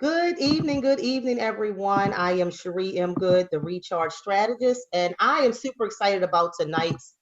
Good evening, everyone. I am Chere M. Goode, the Recharge Strategist, and I am super excited about tonight's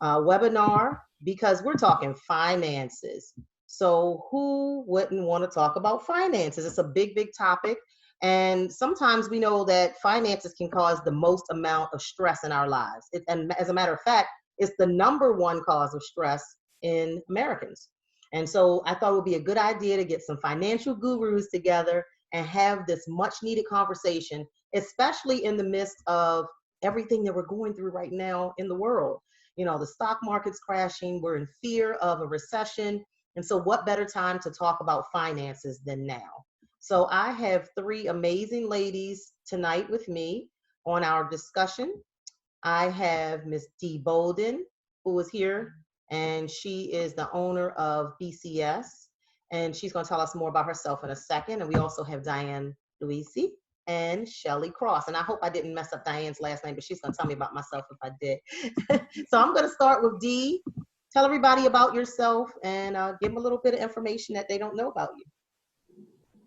webinar because we're talking finances. So, who wouldn't want to talk about finances? It's a big, big topic, and sometimes we know that finances can cause the most amount of stress in our lives. And as a matter of fact, it's the number one cause of stress in Americans. And so I thought it would be a good idea to get some financial gurus together and have this much needed conversation, especially in the midst of everything that we're going through right now in the world. You know, the stock market's crashing, we're in fear of a recession. And so, what better time to talk about finances than now? So, I have three amazing ladies tonight with me on our discussion. I have Miss Dee Bowden, who is here, and she is the owner of BCS, and she's going to tell us more about herself in a second. And we also have Diane Louisy and Shelly Crosse. And I hope I didn't mess up Diane's last name, but she's going to tell me about myself if I did. So I'm going to start with Dee. Tell everybody about yourself and give them a little bit of information that they don't know about you.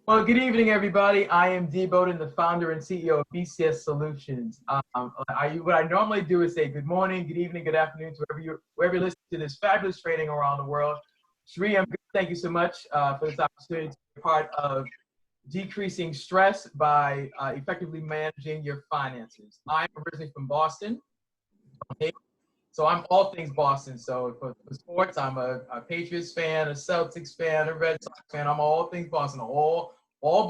Well, good evening, everybody. I am Dee Bowden, the founder and CEO of BCS Solutions. What I normally do is say good morning, good evening, good afternoon to wherever you're listening to this fabulous trading around the world. Chere M, thank you so much for this opportunity to be part of decreasing stress by effectively managing your finances. I'm originally from Boston, so I'm all things Boston. So for sports, I'm a Patriots fan, a Celtics fan, a Red Sox fan. I'm all things Boston, all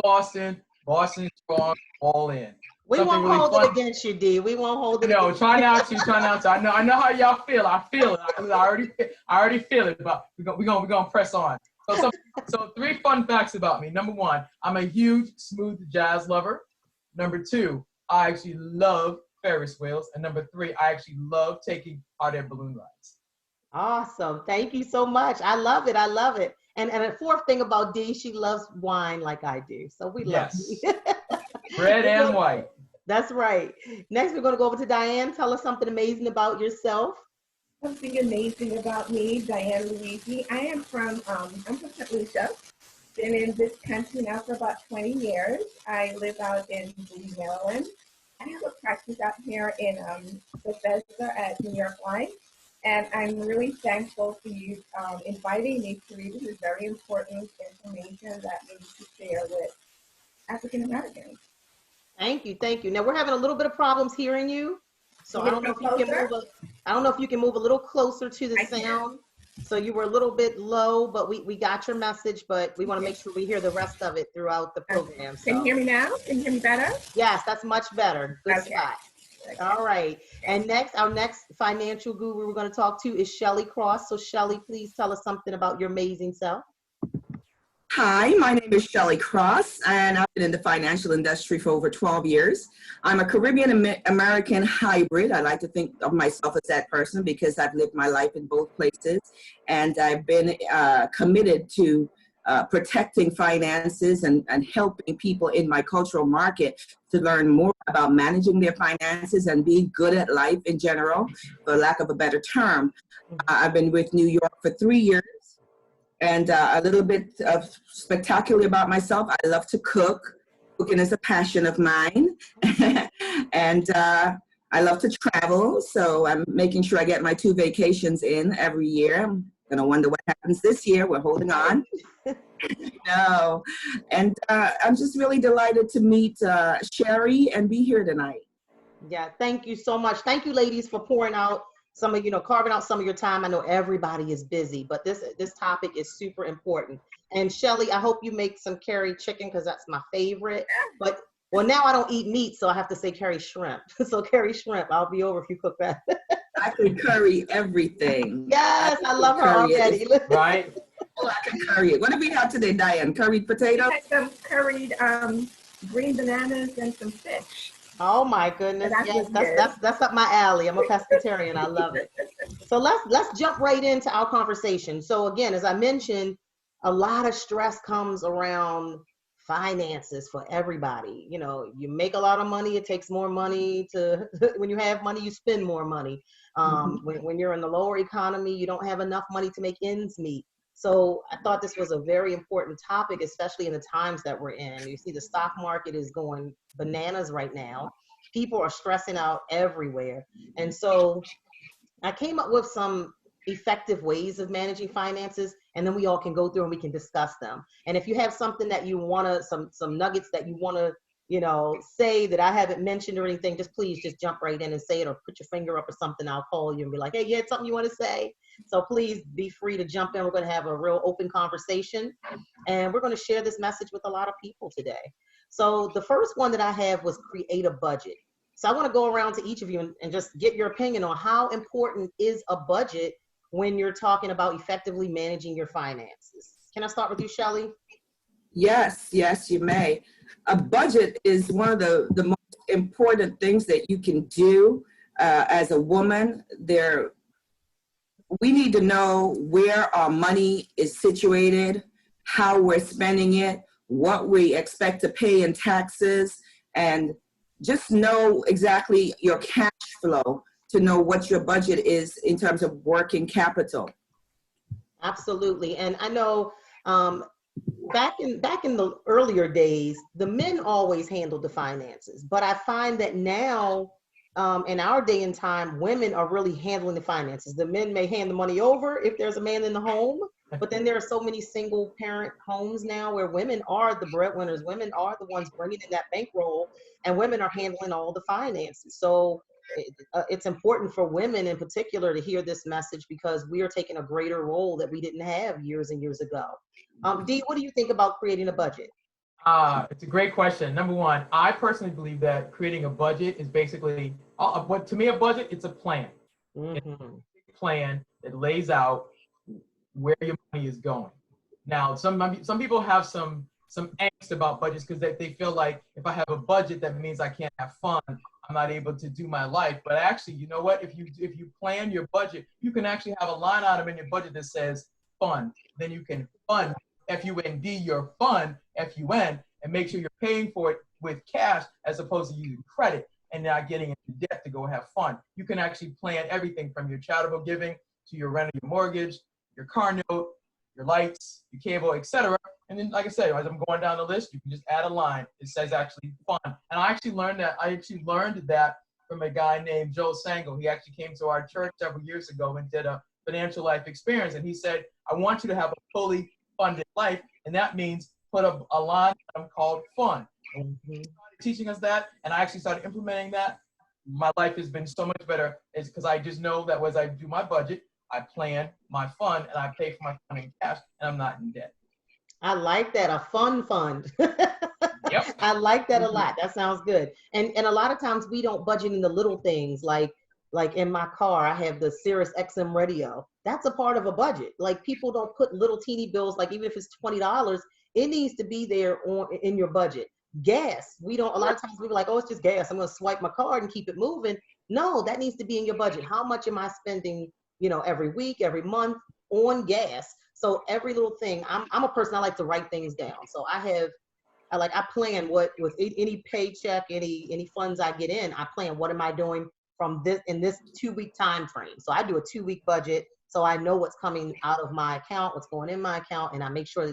Boston, Boston strong, all in. We Something won't really hold fun. it against you, Dee. We won't hold it. No, try not to. I know how y'all feel. I feel it. I already feel it. But we're gonna press on. So three fun facts about me. Number one, I'm a huge smooth jazz lover. Number two, I actually love Ferris wheels. And number three, I actually love taking hot air balloon rides. Awesome. Thank you so much. I love it. I love it. And a fourth thing about Dee, she loves wine like I do. So we love you. Red and white. That's right. Next, we're going to go over to Diane. Tell us something amazing about yourself. Something amazing about me, Diane Louisy. I'm from St. Lucia. Been in this country now for about 20 years. I live out in Goode, Maryland. I have a practice out here in Bethesda at New York Line. And I'm really thankful for you inviting me to read. This is very important information that we need to share with African Americans. Thank you, thank you. Now we're having a little bit of problems hearing you, so I don't know if you can move. I don't know if you can move a little closer to the sound. So you were a little bit low, but we got your message. But we want to make sure we hear the rest of it throughout the program. Can you hear me now? Can you hear me better? Yes, that's much better. Good spot. Okay. All right. And next, our next financial guru we're going to talk to is Shelly Crosse. So Shelly, please tell us something about your amazing self. Hi, my name is Shelly Crosse, and I've been in the financial industry for over 12 years. I'm a Caribbean-American hybrid. I like to think of myself as that person because I've lived my life in both places, and I've been committed to protecting finances and helping people in my cultural market to learn more about managing their finances and being good at life in general, for lack of a better term. I've been with New York for 3 years. And a little bit of spectacular about myself, I love to cook. Cooking is a passion of mine. And I love to travel, so I'm making sure I get my 2 vacations in every year. I'm gonna wonder what happens this year. We're holding on. No, and I'm just really delighted to meet Chere and be here tonight. Yeah, thank you so much. Thank you, ladies, for pouring out some of, carving out some of your time. I know everybody is busy, but this topic is super important. And Shelly, I hope you make some curry chicken because that's my favorite. But well, now I don't eat meat, so I have to say curry shrimp. So curry shrimp, I'll be over if you cook that. I can curry everything. Yes, I love her already. Right? Oh, I can curry it. What did we have today, Diane? Curried potatoes? We had some curried green bananas and some fish. Oh my goodness! Yes, that's up my alley. I'm a pescatarian. I love it. So let's jump right into our conversation. So again, as I mentioned, a lot of stress comes around finances for everybody. You make a lot of money. It takes more money to when you have money, you spend more money. When you're in the lower economy, you don't have enough money to make ends meet. So I thought this was a very important topic, especially in the times that we're in. You see the stock market is going bananas right now. People are stressing out everywhere. And so I came up with some effective ways of managing finances, and then we all can go through and we can discuss them. And if you have something that you want to, some nuggets that you want to, say that I haven't mentioned or anything, just please just jump right in and say it, or put your finger up or something. I'll call you and be like, hey, you had something you want to say? So please be free to jump in. We're going to have a real open conversation, and we're going to share this message with a lot of people today. So the first one that I have was create a budget. So I want to go around to each of you and just get your opinion on how important is a budget when you're talking about effectively managing your finances. Can I start with you, Shelly? Yes, you may. A budget is one of the most important things that you can do as a woman. We need to know where our money is situated, how we're spending it, what we expect to pay in taxes, and just know exactly your cash flow to know what your budget is in terms of working capital. Absolutely. And I know back in the earlier days, the men always handled the finances, but I find that now in our day and time, women are really handling the finances. The men may hand the money over if there's a man in the home, but then there are so many single parent homes now where women are the breadwinners. Women are the ones bringing in that bankroll, and women are handling all the finances. So it's important for women in particular to hear this message, because we are taking a greater role that we didn't have years and years ago. Dee, what do you think about creating a budget? It's a great question. Number one, I personally believe that creating a budget is basically, to me, a budget, it's a plan. It's a plan that lays out where your money is going. Now, some people have some angst about budgets because they feel like if I have a budget, that means I can't have fun. I'm not able to do my life. But actually, you know what? If you plan your budget, you can actually have a line item in your budget that says fund. Then you can fund, F-U-N-D, your fund, F-U-N, and make sure you're paying for it with cash as opposed to using credit and not getting into debt to go have fun. You can actually plan everything from your charitable giving to your rent or your mortgage, your car note, your lights, your cable, etc. And then, like I said, as I'm going down the list, you can just add a line. It says actually fun. And I actually learned that from a guy named Joe Sango. He actually came to our church several years ago and did a financial life experience. And he said, I want you to have a fully funded life. And that means put a line called fun. And he started teaching us that, and I actually started implementing that. My life has been so much better. It's because I just know that as I do my budget, I plan my fund and I pay for my fund in cash, and I'm not in debt. I like that, a fun fund. Yep. I like that a lot. That sounds good. And a lot of times we don't budget in the little things, like in my car, I have the Sirius XM radio. That's a part of a budget. Like, people don't put little teeny bills, like even if it's $20, it needs to be there in your budget. Gas, a lot of times we're like, oh, it's just gas, I'm going to swipe my card and keep it moving. No, that needs to be in your budget. How much am I spending, every week, every month on gas? So every little thing, I'm a person, I like to write things down. So I plan what, with any paycheck, any funds I get in, I plan what am I doing from this 2-week time frame. So I do a 2-week budget, so I know what's coming out of my account, what's going in my account, and I make sure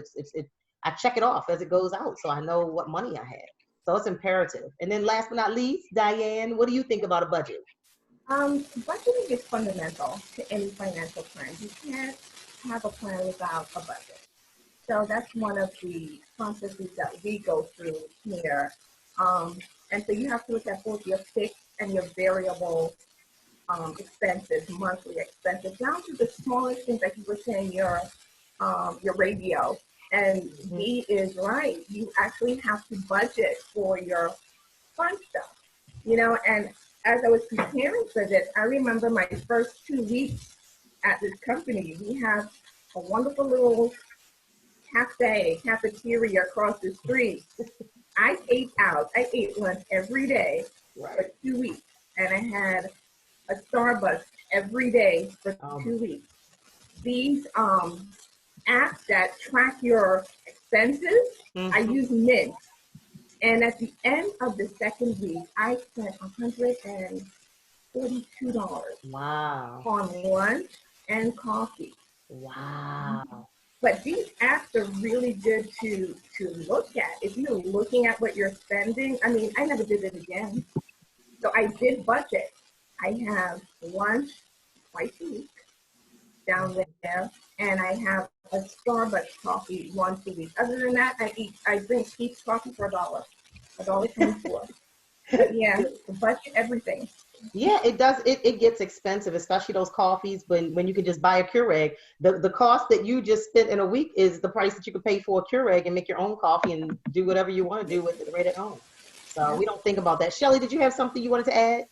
I check it off as it goes out, so I know what money I have. So it's imperative. And then last but not least, Diane, what do you think about a budget? Budgeting is fundamental to any financial plan. You can't have a plan without a budget. So that's one of the processes that we go through here. And so you have to look at both your fixed and your variable expenses, monthly expenses, down to the smallest things, like you were saying, your radio. And he is right. You actually have to budget for your fun stuff, and as I was preparing for this, I remember my first 2 weeks at this company. We have a wonderful little cafeteria across the street. I ate out. I ate lunch every day for 2 weeks. And I had a Starbucks every day for 2 weeks. These apps that track your expenses, I use Mint. And at the end of the second week, I spent $142 Wow. on lunch and coffee. Wow. But these apps are really good to look at. If you're looking at what you're spending, I mean, I never did it again. So I did budget. I have lunch twice a week down there, and I have a Starbucks coffee once a week. Other than that, I drink Peach coffee for $1.24. But yeah, budget everything. Yeah, it does. It gets expensive, especially those coffees when you can just buy a Keurig. The cost that you just spent in a week is the price that you could pay for a Keurig and make your own coffee and do whatever you want to do with it right at home. So we don't think about that. Shelly, did you have something you wanted to add?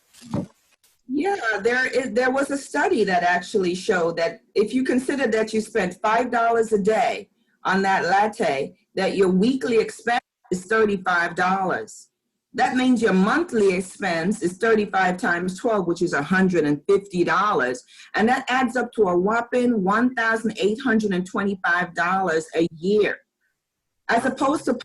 Yeah, there was a study that actually showed that if you consider that you spent $5 a day on that latte, that your weekly expense is $35. That means your monthly expense is 35 times 12, which is $150. And that adds up to a whopping $1,825 a year. As opposed to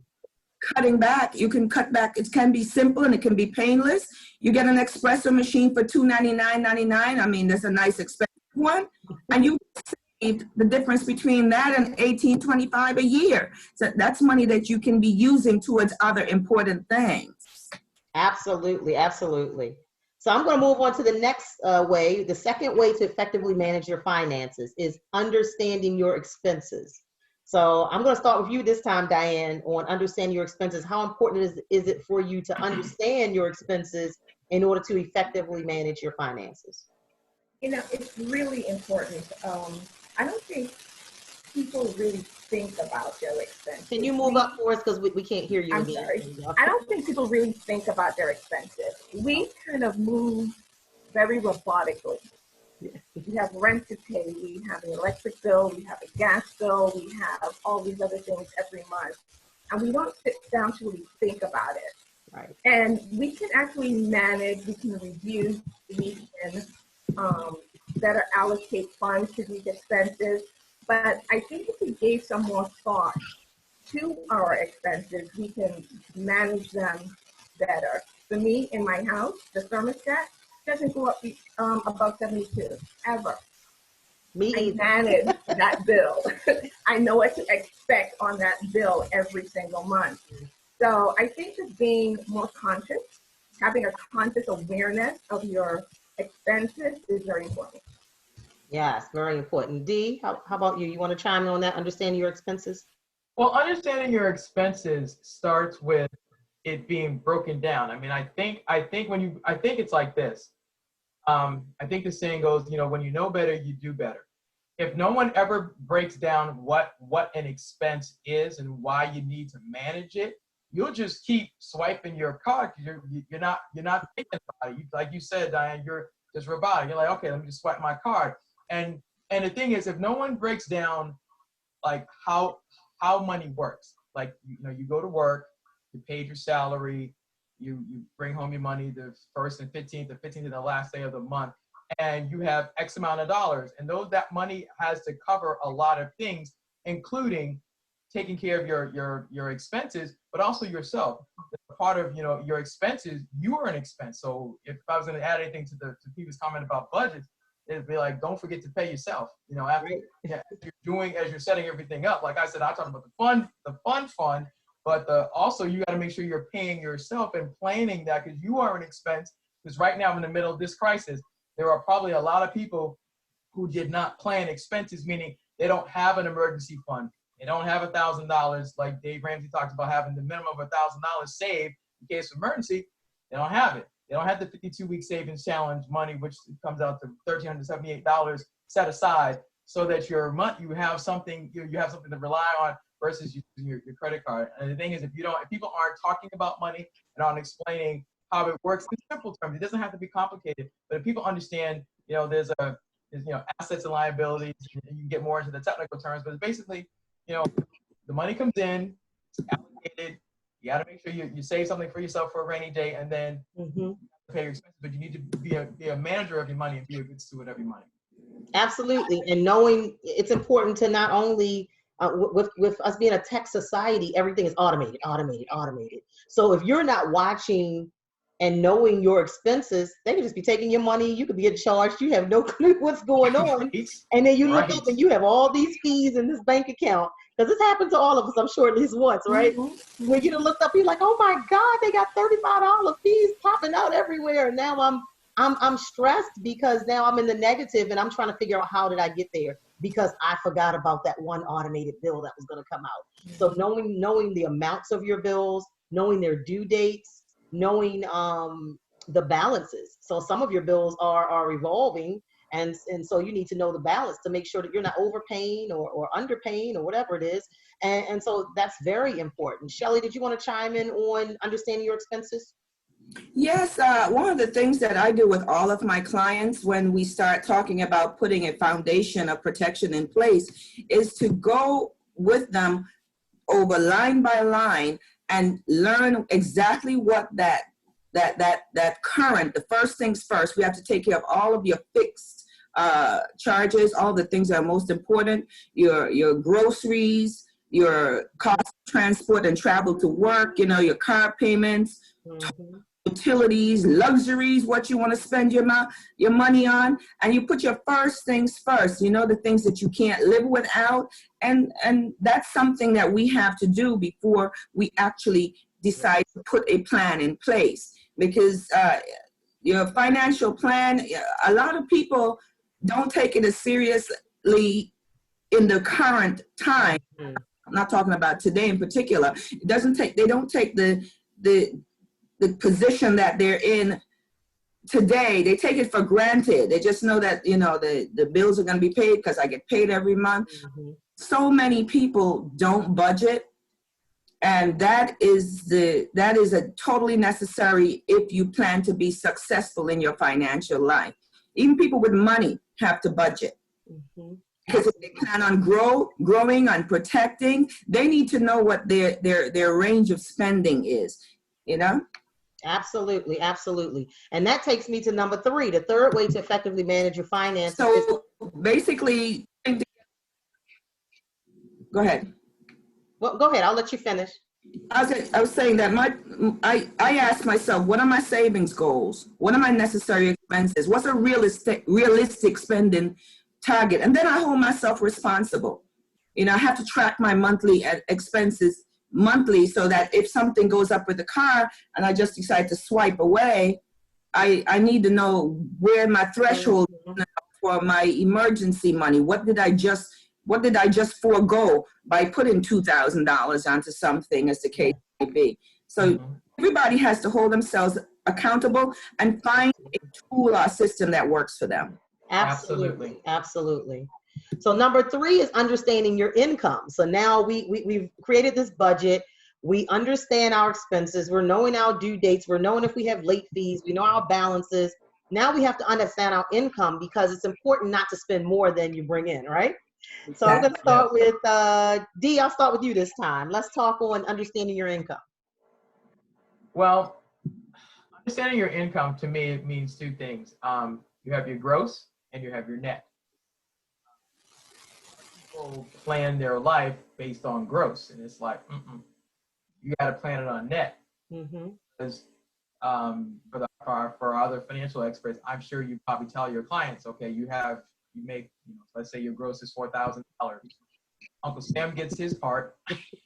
cutting back, you can cut back. It can be simple and it can be painless. You get an espresso machine for $299.99. I mean, that's a nice expensive one. And you save the difference between that and $18.25 a year. So that's money that you can be using towards other important things. Absolutely, absolutely. So I'm going to move on to the next way. The second way to effectively manage your finances is understanding your expenses. So I'm going to start with you this time, Diane, on understanding your expenses. How important is it for you to understand your expenses in order to effectively manage your finances? You know, it's really important. I don't think people really think about their expenses. Can you move up for us because we can't hear you I'm again? sorry. I don't think people really think about their expenses. We kind of move very robotically. We have rent to pay, we have an electric bill, we have a gas bill, we have all these other things every month. And we don't sit down to really think about it. Right. And we can actually manage, we can reduce, we can better allocate funds to these expenses. But I think if we gave some more thought to our expenses, we can manage them better. For me, in my house, the thermostat doesn't go up above 72, ever. I manage that bill. I know what to expect on that bill every single month. So I think just being more conscious, having a conscious awareness of your expenses is very important. Yes, very important. Dee, how about you? You want to chime in on that, understanding your expenses? Well, understanding your expenses starts with it being broken down. I mean, I think it's like this. I think the saying goes, you know, when you know better, you do better. If no one ever breaks down what an expense is and why you need to manage it, you'll just keep swiping your card because you're not thinking about it. Like you said, Diane, you're just robotic. You're like, okay, let me just swipe my card. And the thing is, if no one breaks down like how money works, like you know, you go to work, you paid your salary, you bring home your money the 1st and 15th, the 15th is the last day of the month, and you have X amount of dollars, and that money has to cover a lot of things, including taking care of your expenses, but also yourself. Part of your expenses, you are an expense. So if I was going to add anything to people's comment about budgets, it'd be like, don't forget to pay yourself. You know, after as you're setting everything up. Like I said, I talked about the fun, but also you got to make sure you're paying yourself and planning that because you are an expense. Because right now in the middle of this crisis, there are probably a lot of people who did not plan expenses, meaning they don't have an emergency fund. They don't have $1,000 like Dave Ramsey talks about having the minimum of $1,000 saved in case of emergency. They don't have it. They don't have the 52-week savings challenge money, which comes out to $1,378 set aside so that you have something to rely on versus using your credit card. And the thing is, if people aren't talking about money and aren't explaining how it works in simple terms, it doesn't have to be complicated. But if people understand, there's assets and liabilities, and you can get more into the technical terms, but it's basically, the money comes in, it's allocated. You got to make sure you save something for yourself for a rainy day, and then pay your expenses. But you need to be a manager of your money and be a good steward of your money. Absolutely, and knowing it's important to not only with us being a tech society, everything is automated. So if you're not watching and knowing your expenses, they could just be taking your money. You could be getting charged. You have no clue what's going on. Right. And then you look Right. up and you have all these fees in this bank account. Because this happens to all of us, I'm sure, at least once, right? Mhm. When you look up, you're like, oh my God, they got $35 fees popping out everywhere. And now I'm stressed because now I'm in the negative and I'm trying to figure out how did I get there because I forgot about that one automated bill that was going to come out. So knowing the amounts of your bills, knowing their due dates, knowing the balances. So some of your bills are revolving, and so you need to know the balance to make sure that you're not overpaying or underpaying or whatever it is. And so that's very important. Shelly, did you want to chime in on understanding your expenses? Yes, one of the things that I do with all of my clients when we start talking about putting a foundation of protection in place is to go with them over line by line and learn exactly what that current, the first things first, we have to take care of all of your fixed charges, all the things that are most important, your groceries, your cost of transport and travel to work, you know, your car payments, utilities, luxuries, what you want to spend your money on, and you put your first things first, you know, the things that you can't live without, and that's something that we have to do before we actually decide to put a plan in place. Because your financial plan, a lot of people don't take it as seriously in the current time. I'm not talking about today in particular. They don't take the position that they're in today. They take it for granted. They just know that, you know, the bills are going to be paid because I get paid every month. So many people don't budget, and that is a totally necessary if you plan to be successful in your financial life. Even people with money have to budget. Because if they plan on growing, on protecting, they need to know what their range of spending is, you know? Absolutely, absolutely. And that takes me to number 3. The third way to effectively manage your finances is— So basically, go ahead. Well, go ahead. I'll let you finish. I was saying that I asked myself, what are my savings goals? What are my necessary expenses? What's a realistic spending target? And then I hold myself responsible. You know, I have to track my monthly expenses monthly so that if something goes up with the car and I just decide to swipe away, I need to know where my threshold is for my emergency money. What did I just forego by putting $2,000 onto something, as the case may be? So everybody has to hold themselves accountable and find a tool or system that works for them. Absolutely. Absolutely. So number 3 is understanding your income. So now we've created this budget. We understand our expenses. We're knowing our due dates. We're knowing if we have late fees. We know our balances. Now we have to understand our income because it's important not to spend more than you bring in, right? So I'm going to start with Dee. I'll start with you this time. Let's talk on understanding your income. Well, understanding your income to me means 2 things. You have your gross and you have your net. People plan their life based on gross, and it's like, you got to plan it on net. Because for other financial experts, I'm sure you probably tell your clients, okay, you make, let's say your gross is $4,000. Uncle Sam gets his part,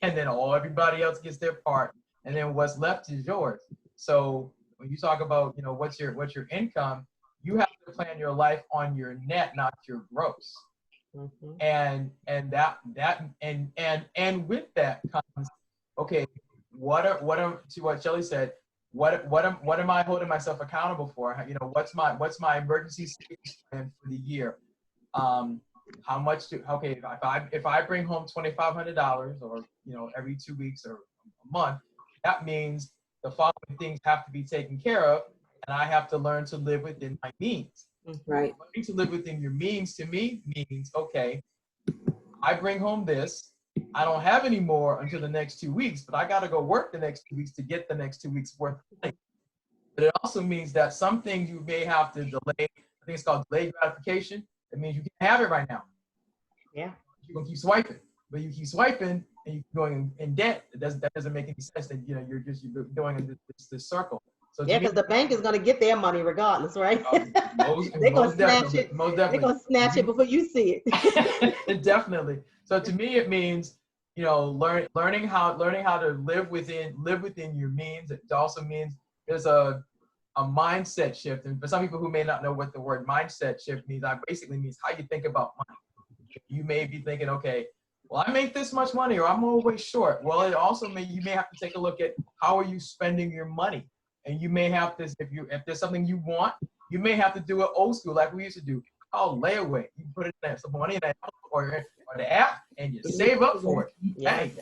and then everybody else gets their part, and then what's left is yours. So when you talk about, what's your income, you have to plan your life on your net, not your gross. And with that comes, okay, to what Shelly said, what am I holding myself accountable for? What's my emergency savings plan for the year? How much if I bring home $2,500 or every 2 weeks or a month, that means the following things have to be taken care of, and I have to learn to live within my means. Right. Learning to live within your means to me means, okay, I bring home this, I don't have any more until the next 2 weeks, but I got to go work the next 2 weeks to get the next 2 weeks worth of things. But it also means that some things you may have to delay. I think it's called delayed gratification. It means you can't have it right now. Yeah. You're going to keep swiping. But you keep swiping and you're going in debt. That doesn't make any sense. That you're going in this circle. So Yeah, because the bank is going to get their money regardless, right? They're going to snatch it. Most They're definitely. going to snatch it before you see it. Definitely. So to me, it means, you know, learning how to live within your means. It also means there's a mindset shift. And for some people who may not know what the word mindset shift means, that basically means how you think about money. You may be thinking, okay, well, I make this much money, or I'm always short. Well, it also you may have to take a look at how are you spending your money. And you may have to, if there's something you want, you may have to do it old school like we used to do. Called layaway. You put it in some money in that or the app, and you save up for it. Yeah. Hey,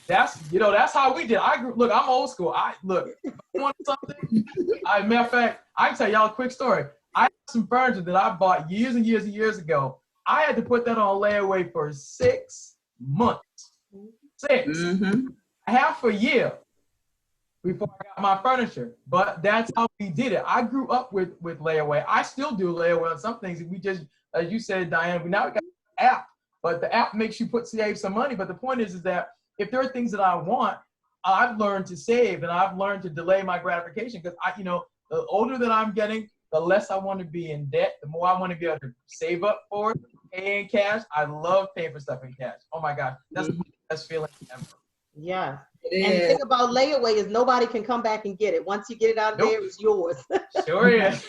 that's how we did. Look, I'm old school. If I want something. Matter of fact, I can tell y'all a quick story. I have some furniture that I bought years and years and years ago. I had to put that on layaway for 6 months. Half a year before I got my furniture. But that's how we did it. I grew up with layaway. I still do layaway on some things. We just, as you said, Diane, we got an app, but the app makes you save some money. But the point is that if there are things that I want, I've learned to save and I've learned to delay my gratification, because the older that I'm getting, the less I want to be in debt, the more I want to be able to save up for it, pay in cash. I love paying for stuff in cash. Oh my God, that's the best feeling ever. Yeah. And the thing about layaway is nobody can come back and get it. Once you get it out of there, it's yours. Sure is.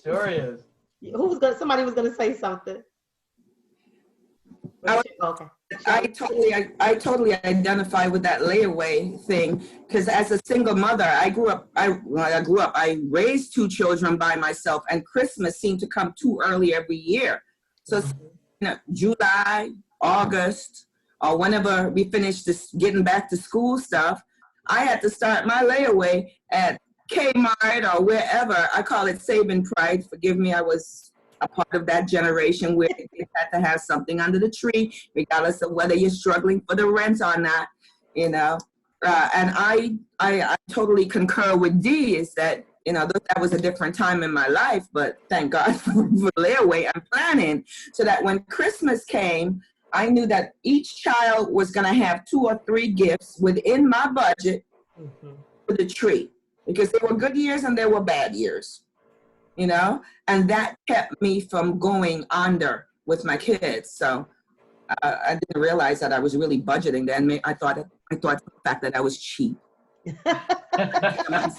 Sure is. Somebody was gonna say something. Okay. I totally identify with that layaway thing, because as a single mother, I raised 2 children by myself, and Christmas seemed to come too early every year. So July, August, or whenever we finished this getting back to school stuff, I had to start my layaway at Kmart or wherever. I call it saving pride. Forgive me, I was a part of that generation where you had to have something under the tree, regardless of whether you're struggling for the rent or not, And I totally concur with Dee, is that, that was a different time in my life, but thank God for layaway and planning, so that when Christmas came, I knew that each child was going to have 2 or 3 gifts within my budget for the tree, because there were good years and there were bad years. And that kept me from going under with my kids. So I didn't realize that I was really budgeting then. I thought the fact that I was cheap. And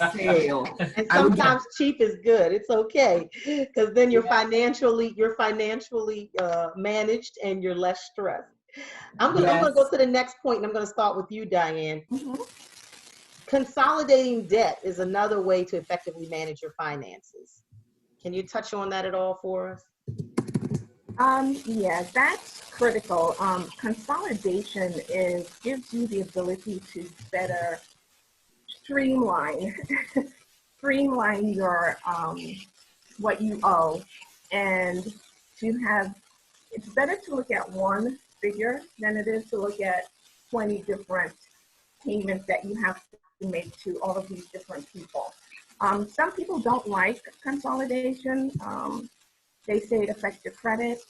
sometimes cheap is good. It's okay, because then you're financially managed and you're less stressed. I'm gonna go to the next point, and I'm gonna start with you, Diane. Consolidating debt is another way to effectively manage your finances. Can you touch on that at all for us? Yeah, that's critical. Consolidation gives you the ability to better streamline your what you owe, and it's better to look at one figure than it is to look at 20 different payments that you have to make to all of these different people. Some people don't like consolidation. They say it affects your credit.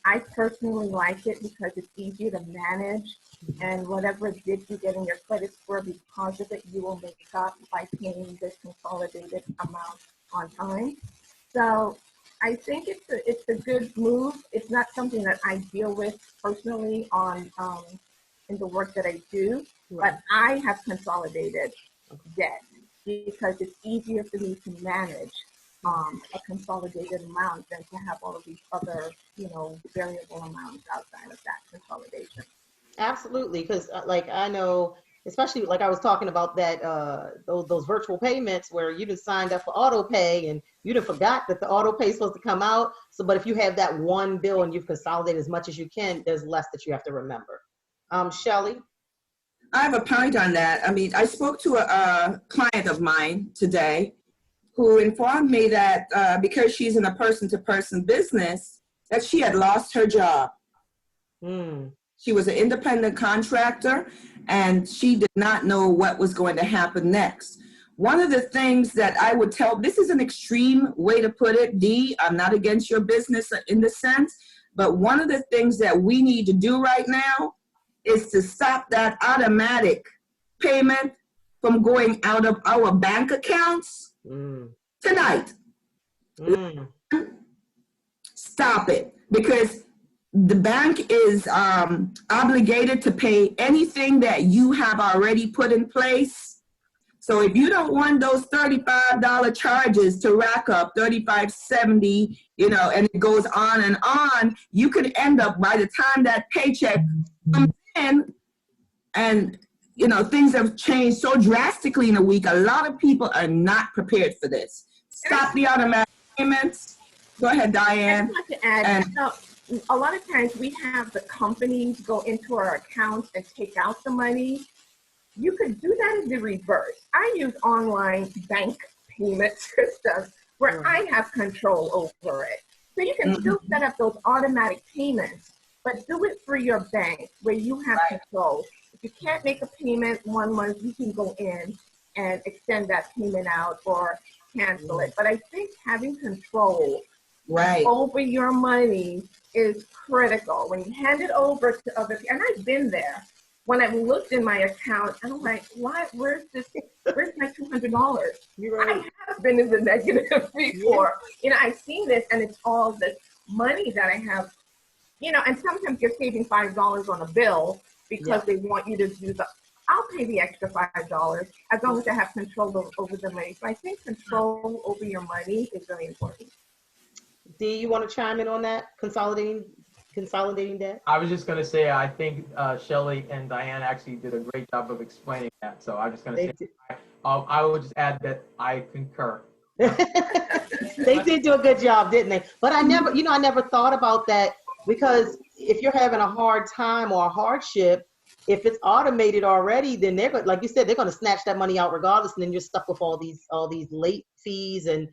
I personally like it because it's easier to manage, and whatever dip you get in your credit score because of it, you will make up by paying this consolidated amount on time. So I think it's a good move. It's not something that I deal with personally in the work that I do, but I have consolidated debt because it's easier for me to manage a consolidated amount than to have all of these other, variable amounts outside of that consolidation. Absolutely, because I know, especially like I was talking about that those virtual payments where you just signed up for auto pay and you just forgot that the auto pay is supposed to come out. So, but if you have that one bill and you've consolidated as much as you can, there's less that you have to remember. Shelly? I have a point on that. I mean, I spoke to a client of mine today who informed me that because she's in a person-to-person business, that she had lost her job. She was an independent contractor, and she did not know what was going to happen next. One of the things that I would tell, this is an extreme way to put it, Dee, I'm not against your business in the sense, but one of the things that we need to do right now is to stop that automatic payment, 30 days, 60 days, 90 days, 180 days. That is not going to work. We need to start saving. We need to start from going out of our bank accounts tonight. Stop it, because the bank is obligated to pay anything that you have already put in place. So if you don't want those $35 charges to rack up, $35.70, you know, and it goes on, you could end up, by the time that paycheck comes in, and you know, things have changed so drastically in a week, a lot of people are not prepared for this. Stop the automatic payments. Go ahead, Diane. I'd like to add, a lot of times we have the companies go into our accounts and take out the money. You could do that in the reverse. I use online bank payment systems where I have control over it. So you can still set up those automatic payments, but do it for your bank where you have control. If you can't make a payment 1 month, you can go in and extend that payment out or cancel it. But I think having control over your money is critical. When you hand it over to other people, and I've been there, when I've looked in my account, and I'm like, where's my $200? I have been in the negative before. You know, I've seen this, and it's all this money that I have, you know, and sometimes you're saving $5 on a bill because they want you to do I'll pay the extra $5 as long as I have control over the money. So I think control over your money is really important. Dee, you want to chime in on that? Consolidating that? I was just going to say, I think Shelly and Diane actually did a great job of explaining that. So I'm just going to say, I will just add that I concur. They did do a good job, didn't they? But I never thought about that, because if you're having a hard time or a hardship, if it's automated already, then they're going, like you said, they're going to snatch that money out regardless, and then you're stuck with all these late fees, and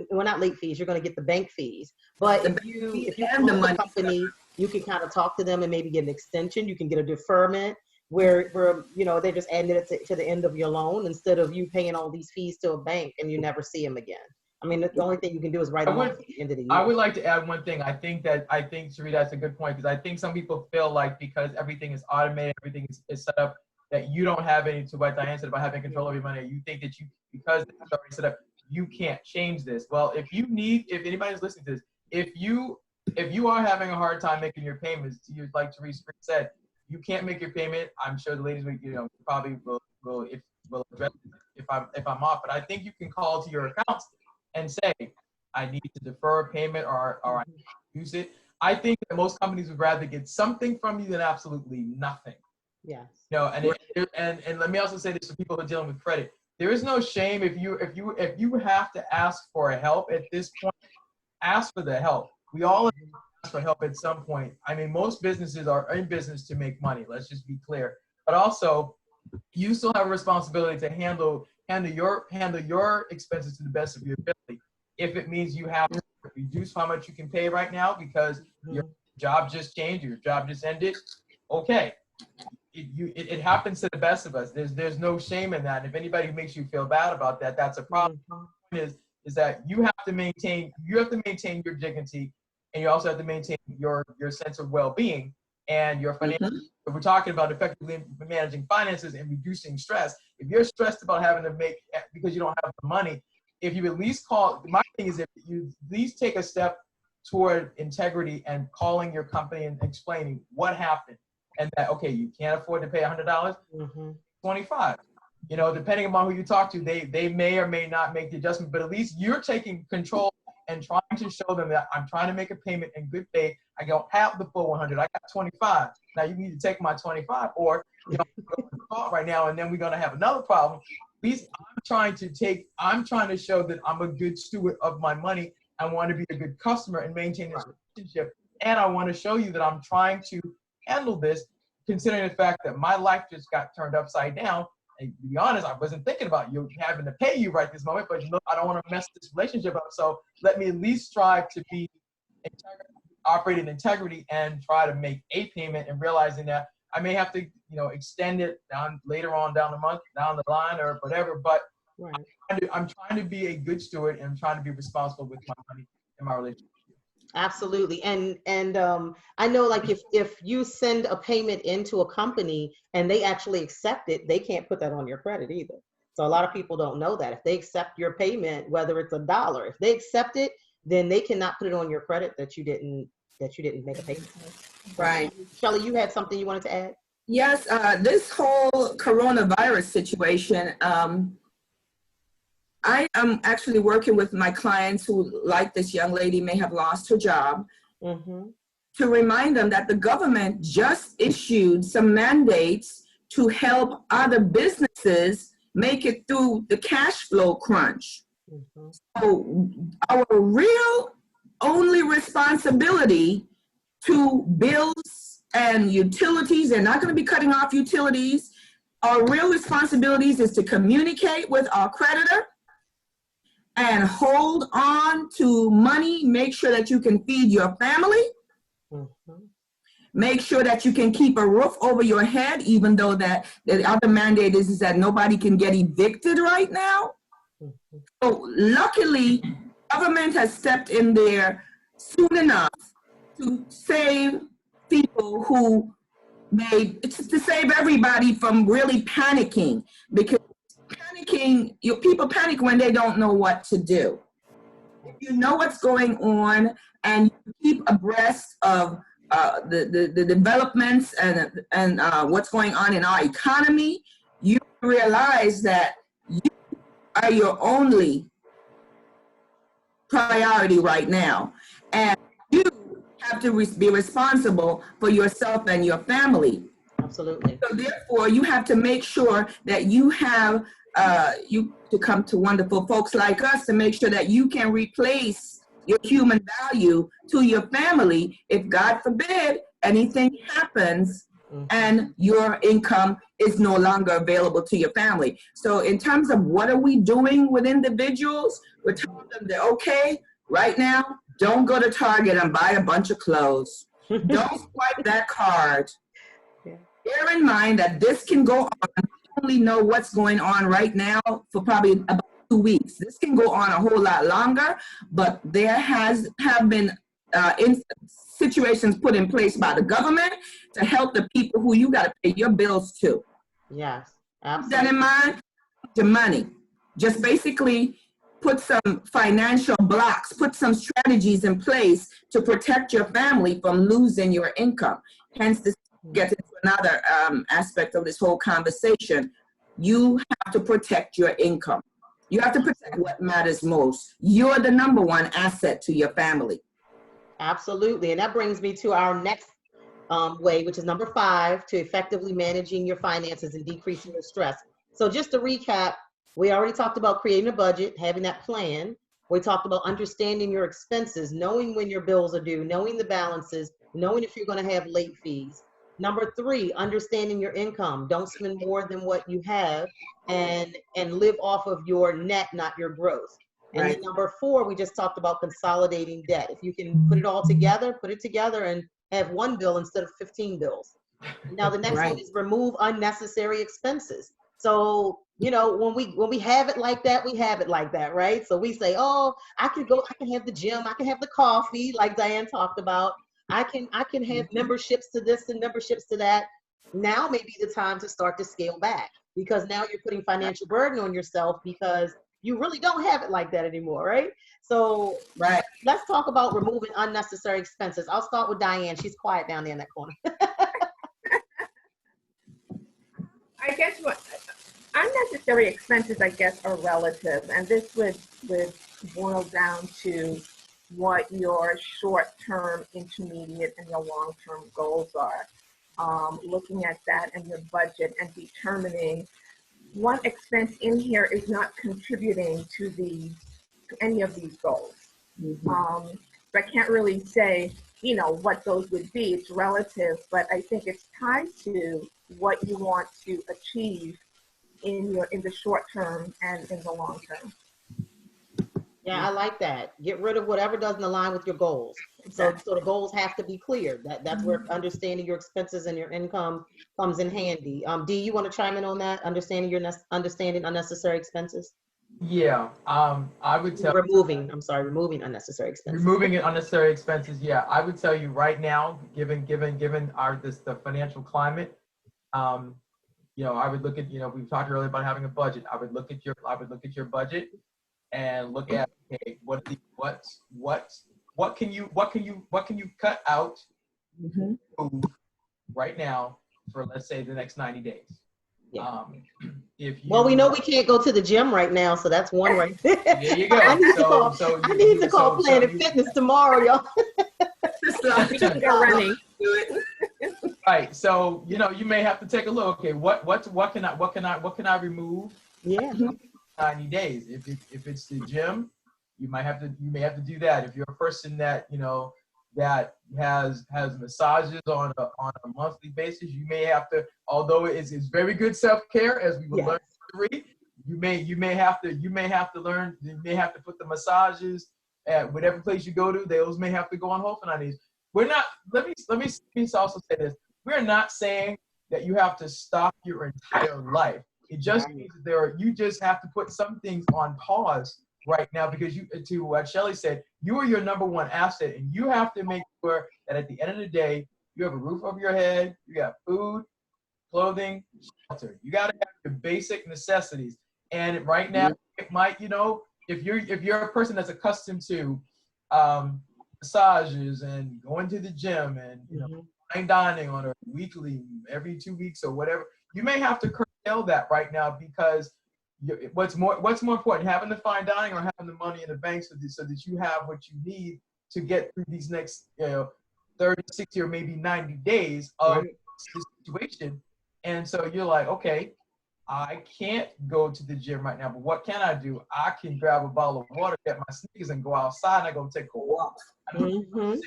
well, not late fees, you're going to get the bank fees. But if you have the company, you can kind of talk to them and maybe get an extension. You can get a deferment where you know, they just added it to the end of your loan instead of you paying all these fees to a bank and you never see them again. I mean, the only thing you can do is write them off at the end of the year. I would like to add one thing. I think, Sheree, that's a good point, because I think some people feel like because everything is automated, everything is set up, that you don't have any, to what Diane said about having control of your money. You think that because it's already set up, you can't change this. Well, if anybody's listening to this, if you are having a hard time making your payments, like Therese said, you can't make your payment. I'm sure the ladies will, you know, probably will address it if I'm off. But I think you can call to your accounts and say, I need to defer a payment or I need to use it. I think that most companies would rather get something from you than absolutely nothing. Yes. You know, and let me also say this for people who are dealing with credit. There is no shame if you have to ask for help at this point. Ask for the help. We all ask for help at some point. I mean, most businesses are in business to make money. Let's just be clear. But also, you still have a responsibility to handle your expenses to the best of your ability. If it means you have to reduce how much you can pay right now because your job just changed, your job just ended, okay. It happens to the best of us. There's no shame in that. And if anybody makes you feel bad about that, that's a problem. The point is that you have to maintain your dignity, and you also have to maintain your sense of well-being and your financial. If we're talking about effectively managing finances and reducing stress, if you're stressed about having to make because you don't have the money, if you at least my thing is if you at least take a step toward integrity and calling your company and explaining what happened, and that, okay, you can't afford to pay $100, $25. You know, depending upon who you talk to, they may or may not make the adjustment, but at least you're taking control and trying to show them that I'm trying to make a payment in good faith. I don't have the full 100. I got 25. Now you need to take my 25, or you know, go to court right now, and then we're gonna have another problem. At least I'm trying to show that I'm a good steward of my money. I want to be a good customer and maintain this relationship, and I want to show you that I'm trying to handle this, considering the fact that my life just got turned upside down. And to be honest, I wasn't thinking about you having to pay you right this moment, but you know, I don't want to mess this relationship up. So let me at least strive to be operate in integrity and try to make a payment, and realizing that I may have to, you know, extend it down later on down the month, down the line, or whatever. But I'm trying to be a good steward, and I'm trying to be responsible with my money and my relationship. Absolutely. And I know, like, if you send a payment into a company and they actually accept it, they can't put that on your credit either. So a lot of people don't know that. If they accept your payment, whether it's $1, if they accept it, then they cannot put it on your credit that you didn't make a payment. Right. Shelly, you had something you wanted to add? Yes, this whole coronavirus situation, I am actually working with my clients who, like this young lady, may have lost her job, to remind them that the government just issued some mandates to help other businesses make it through the cash flow crunch. So our real only responsibility to bills and utilities, they're not going to be cutting off utilities. Our real responsibilities is to communicate with our creditor and hold on to money. Make sure that you can feed your family. Make sure that you can keep a roof over your head, even though that the other mandate is that nobody can get evicted right now. So luckily, government has stepped in there soon enough to save people who to save everybody from really panicking, because people panic when they don't know what to do. If you know what's going on and you keep abreast of the developments and what's going on in our economy, you realize that you are your only priority right now. And you have to be responsible for yourself and your family. Absolutely. So therefore, you have to make sure that you have, you to come to wonderful folks like us to make sure that you can replace your human value to your family if, God forbid, anything happens and your income is no longer available to your family. So in terms of what are we doing with individuals, we're telling them that, okay, right now, don't go to Target and buy a bunch of clothes. Don't swipe that card. Bear in mind that this can go on. We only know what's going on right now for probably about 2 weeks. This can go on a whole lot longer, but there have been situations put in place by the government to help the people who you got to pay your bills to. Yes, absolutely. Keep that in mind. Your money. Just basically put some financial blocks, put some strategies in place to protect your family from losing your income. Hence, this gets into another aspect of this whole conversation. You have to protect your income. You have to protect what matters most. You're the #1 asset to your family. Absolutely. And that brings me to our next way, which is number 5, to effectively managing your finances and decreasing your stress. So just to recap, we already talked about creating a budget, having that plan. We talked about understanding your expenses, knowing when your bills are due, knowing the balances, knowing if you're going to have late fees. Number 3, understanding your income. Don't spend more than what you have, and live off of your net, not your gross. And then number 4, we just talked about consolidating debt. If you can put it all together, put it together and have 1 bill instead of 15 bills. Now the next one is remove unnecessary expenses. So, you know, when we have it like that, we have it like that, right? So we say, oh, I can have the gym, I can have the coffee, like Diane talked about. I can have memberships to this and memberships to that. Now may be the time to start to scale back, because now you're putting financial burden on yourself because you really don't have it like that anymore, right? So let's talk about removing unnecessary expenses. I'll start with Diane. She's quiet down there in that corner. I guess what unnecessary expenses, I guess, are relative, and this would boil down to what your short-term, intermediate, and your long-term goals are. Looking at that and your budget and determining what expense in here is not contributing to any of these goals. So I can't really say, you know, what those would be. It's relative, but I think it's tied to what you want to achieve in the short term and in the long term. Yeah, I like that. Get rid of whatever doesn't align with your goals. So the goals have to be clear. That's where understanding your expenses and your income comes in handy. Dee, you want to chime in on that? Understanding unnecessary expenses? Yeah, I would tell Removing unnecessary expenses. removing unnecessary expenses. Yeah, I would tell you right now, given the financial climate, I would look at, we've talked earlier about having a budget. I would look at your budget and look at, okay, what can you cut out right now for, let's say, the next 90 days. Yeah. If you, Well, we know we can't go to the gym right now, so that's one right there. There you go. I need to call Planet Fitness tomorrow, y'all. Go running. Right. So, you may have to take a look. Okay, what can I remove? Yeah. 90 days. If it's the gym, you may have to do that. If you're a person that, that has massages on a monthly basis, you may have to, although it's very good self-care, as we will learn to read, you may have to learn, you may have to put the massages at whatever place you go to. Those may have to go on hold for 90 days. We're not, let me also say this. We're not saying that you have to stop your entire life. It just means that you just have to put some things on pause right now, because to what Shelly said, you are your number one asset, and you have to make sure that at the end of the day, you have a roof over your head, you got food, clothing, shelter. You got to have your basic necessities. And right now, it might, if you're a person that's accustomed to massages and going to the gym and fine dining on a weekly, every 2 weeks or whatever, you may have to curtail that right now, because what's more important, having the fine dining or having the money in the bank so that you have what you need to get through these next 30, 60, or maybe 90 days of this situation. And so you're like, okay, I can't go to the gym right now, but what can I do? I can grab a bottle of water, get my sneakers, and go outside, and I go take a walk. I do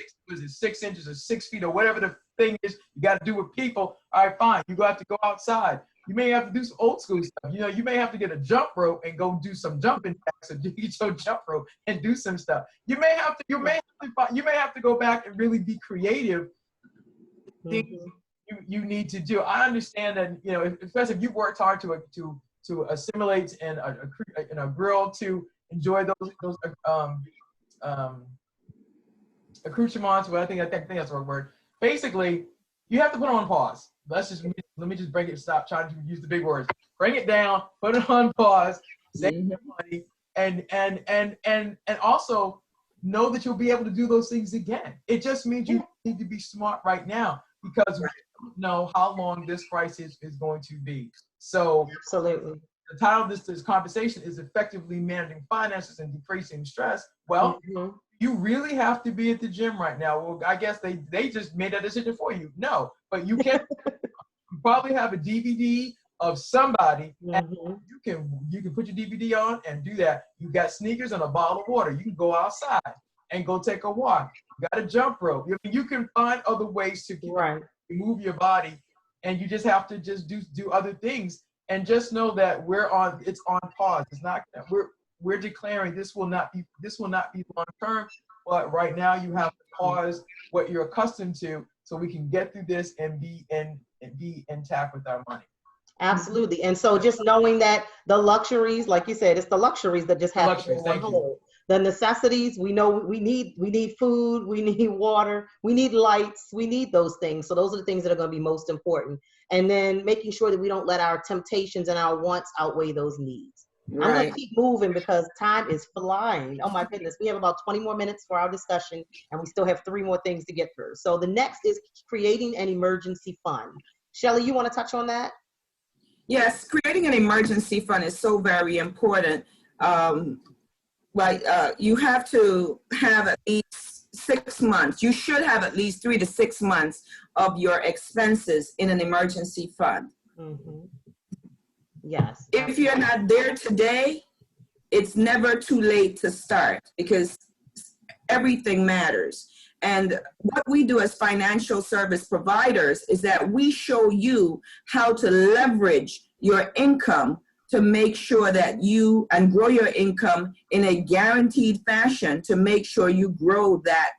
6 inches or 6 feet or whatever the thing is you got to do with people. All right, fine. You have to go outside. You may have to do some old school stuff. You may have to get a jump rope and go do some jumping jacks, or get your jump rope and do some stuff. You may have to go back and really be creative. Things you need to do. I understand that, especially if you've worked hard to assimilate and a girl to enjoy those accoutrements. Well, I think that's the right word. Basically, you have to put it on pause. Let me just break it. Stop trying to use the big words. Bring it down. Put it on pause. Save your money, and also know that you'll be able to do those things again. It just means you need to be smart right now, because we don't know how long this crisis is going to be. So, absolutely. The title of this conversation is Effectively Managing Finances and Decreasing Stress. Well, you really have to be at the gym right now. Well, I guess they just made that decision for you. No, but you can you probably have a DVD of somebody, and you can put your DVD on and do that. You got sneakers and a bottle of water. You can go outside and go take a walk. You got a jump rope. You can find other ways to move your body, and you just have to just do other things. And just know that it's on pause. It's not, we're declaring this will not be long term, but right now you have to pause what you're accustomed to so we can get through this and be intact with our money. Absolutely. And so just knowing that the luxuries, like you said, it's the luxuries that just have to go on hold. The necessities, we know we need food, we need water, we need lights, we need those things. So those are the things that are going to be most important. And then making sure that we don't let our temptations and our wants outweigh those needs. I'm going to keep moving because time is flying. Oh my goodness. We have about 20 more minutes for our discussion, and we still have 3 more things to get through. So the next is creating an emergency fund. Shelly, you want to touch on that? Yes, creating an emergency fund is so very important. You have to have at least 6 months. You should have at least 3 to 6 months of your expenses in an emergency fund. Yes. If you're not there today, it's never too late to start, because everything matters. And what we do as financial service providers is that we show you how to leverage your income to make sure that you and grow your income in a guaranteed fashion to make sure you grow that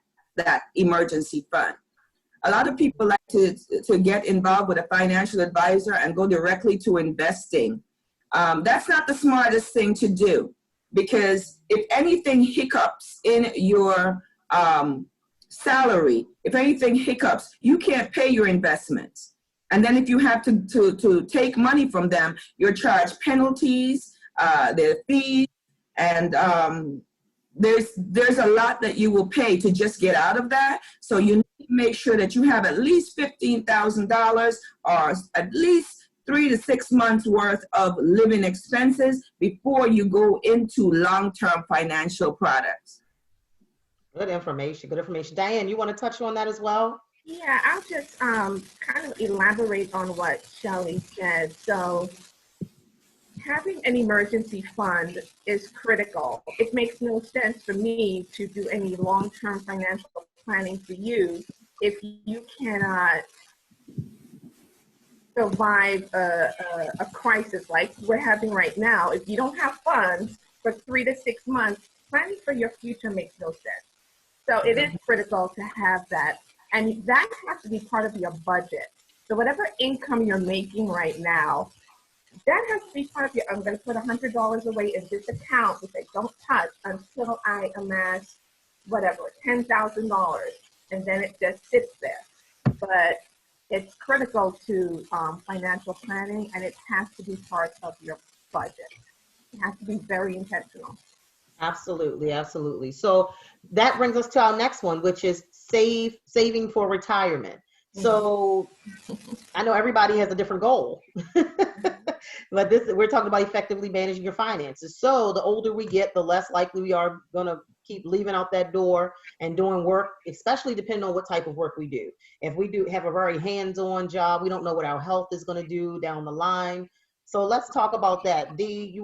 emergency fund. A lot of people like to get involved with a financial advisor and go directly to investing. That's not the smartest thing to do. because if anything hiccups in your salary, if anything hiccups, you can't pay your investments. And then if you have to take money from them, you're charged penalties, their fees, and there's a lot that you will pay to just get out of that. So you need to make sure that you have at least $15,000 or at least 3 to 6 months worth of living expenses before you go into long-term financial products. Good information. Good information. Diane, you want to touch on that as well? Yeah, I'll just kind of elaborate on what Shelly said. So having an emergency fund is critical. It makes no sense for me to do any long-term financial planning for you if you cannot survive a crisis like we're having right now. If you don't have funds for 3 to 6 months, planning for your future makes no sense. So it is critical to have that. And that has to be part of your budget. So whatever income you're making right now, that has to be part of your, I'm going to put $100 away in this account, which I don't touch until I amass whatever, $10,000. And then it just sits there. But it's critical to financial planning, and it has to be part of your budget. It has to be very intentional. Absolutely, absolutely. So that brings us to our next one, which is saving for retirement. So I know everybody has a different goal, but we're talking about effectively managing your finances. So the older we get, the less likely we are going to keep leaving out that door and doing work, especially depending on what type of work we do. If we do have a very hands-on job, we don't know what our health is going to do down the line. So let's talk about that. Dee,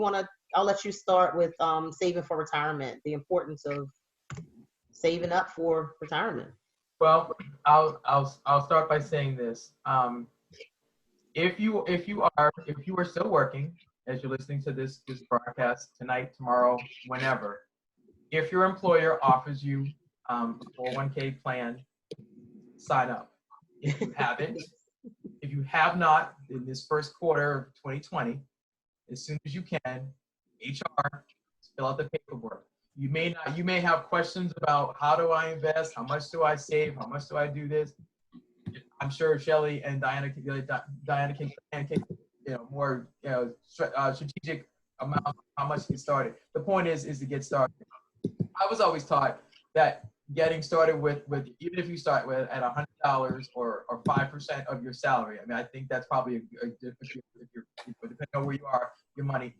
I'll let you start with saving for retirement, the importance of saving up for retirement. Well, I'll start by saying this. If you are still working as you're listening to this broadcast tonight, tomorrow, whenever, if your employer offers you a 401k plan, sign up. If you haven't, if you have not in this first quarter of 2020, as soon as you can, HR, fill out the paperwork. You may have questions about how do I invest, how much do I save, how much do I do this. I'm sure Shelly and Diana can more strategic amount of how much to get started. The point is to get started. I was always taught that getting started with even if you start with at $100 or 5% of your salary. I mean, I think that's probably if you're depending on where you are, your money.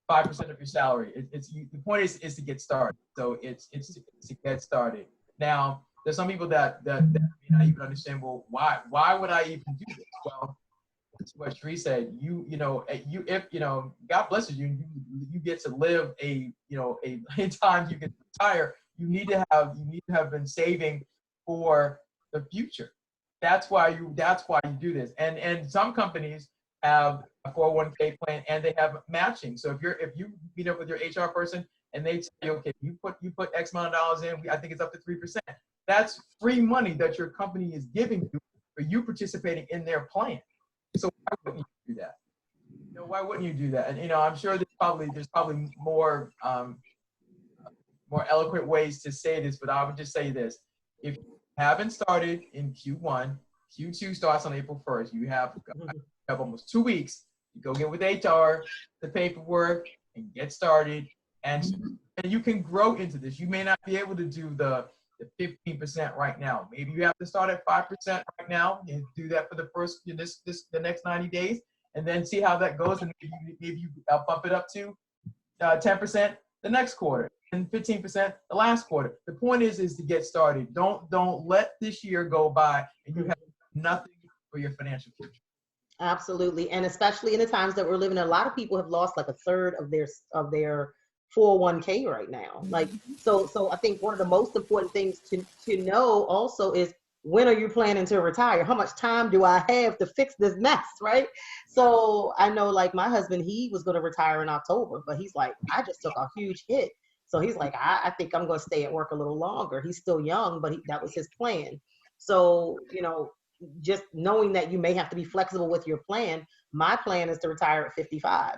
5% of your salary. The point is to get started. So it's to get started. Now, there's some people that may not even understand. Well, why would I even do this? Well, that's what Sheree said. If God blesses you, you get to live a time you can retire. You need to have been saving for the future. That's why you do this. And some companies have a 401k plan and they have matching. So if you meet up with your HR person and they tell you, okay, you put X amount of dollars in, I think it's up to 3%. That's free money that your company is giving you for you participating in their plan. So why wouldn't you do that? Why wouldn't you do that? And I'm sure there's probably more eloquent ways to say this, but I would just say this: if you haven't started in Q1, Q2 starts on April 1st. You have almost 2 weeks to go get with HR, the paperwork, and get started. And you can grow into this. You may not be able to do the 15% right now. Maybe you have to start at 5% right now and do that for the first the next 90 days, and then see how that goes. And maybe you bump it up to 10% the next quarter and 15% the last quarter. The point is to get started. Don't let this year go by and you have nothing for your financial future. Absolutely. And especially in the times that we're living in, a lot of people have lost like a third of their 401k right now. Like, so I think one of the most important things to know also is, when are you planning to retire? How much time do I have to fix this mess, right? So I know, like, my husband, he was going to retire in October, but he's like, I just took a huge hit. So he's like, I think I'm going to stay at work a little longer. He's still young, but that was his plan. So, just knowing that you may have to be flexible with your plan. My plan is to retire at 55.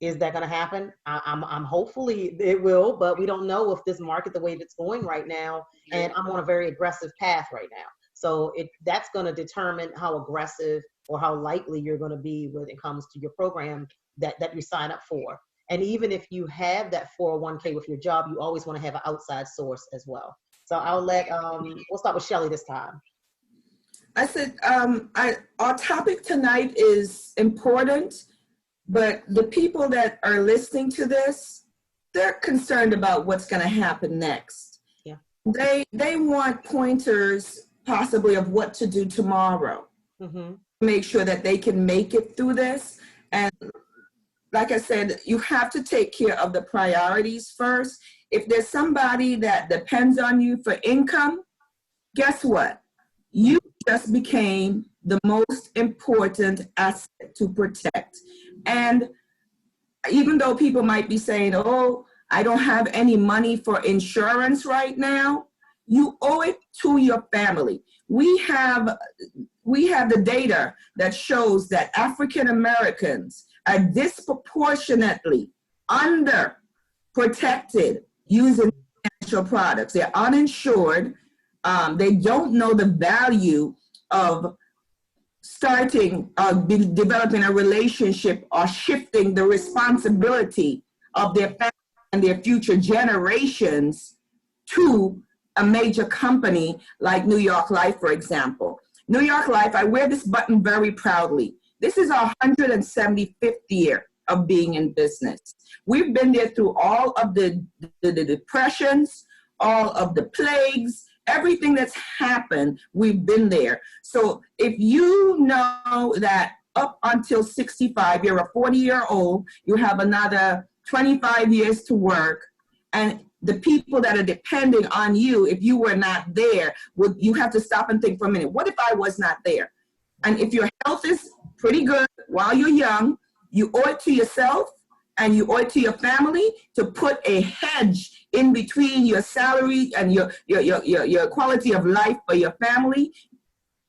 Is that going to happen? I'm hopefully it will, but we don't know if this market, the way it's going right now, and I'm on a very aggressive path right now. So that's going to determine how aggressive or how likely you're going to be when it comes to your program that you sign up for. And even if you have that 401k with your job, you always want to have an outside source as well. So I'll let, we'll start with Shelly this time. I said, our topic tonight is important, but the people that are listening to this, they're concerned about what's going to happen next. Yeah. They want pointers possibly of what to do tomorrow. Mm-hmm. Make sure that they can make it through this. And like I said, you have to take care of the priorities first. If there's somebody that depends on you for income, guess what? You just became the most important asset to protect. And even though people might be saying, oh, I don't have any money for insurance right now, you owe it to your family. We have the data that shows that African Americans are disproportionately under protected using financial products. They're uninsured. They don't know the value of starting, developing a relationship or shifting the responsibility of their family and their future generations to a major company like New York Life, for example. New York Life, I wear this button very proudly. This is our 175th year of being in business. We've been there through all of the depressions, all of the plagues, everything that's happened, we've been there. So if you know that up until 65, you're a 40-year-old, you have another 25 years to work, and the people that are depending on you, if you were not there, you have to stop and think for a minute, what if I was not there? And if your health is pretty good while you're young, you owe it to yourself and you owe it to your family to put a hedge in between your salary and your quality of life for your family,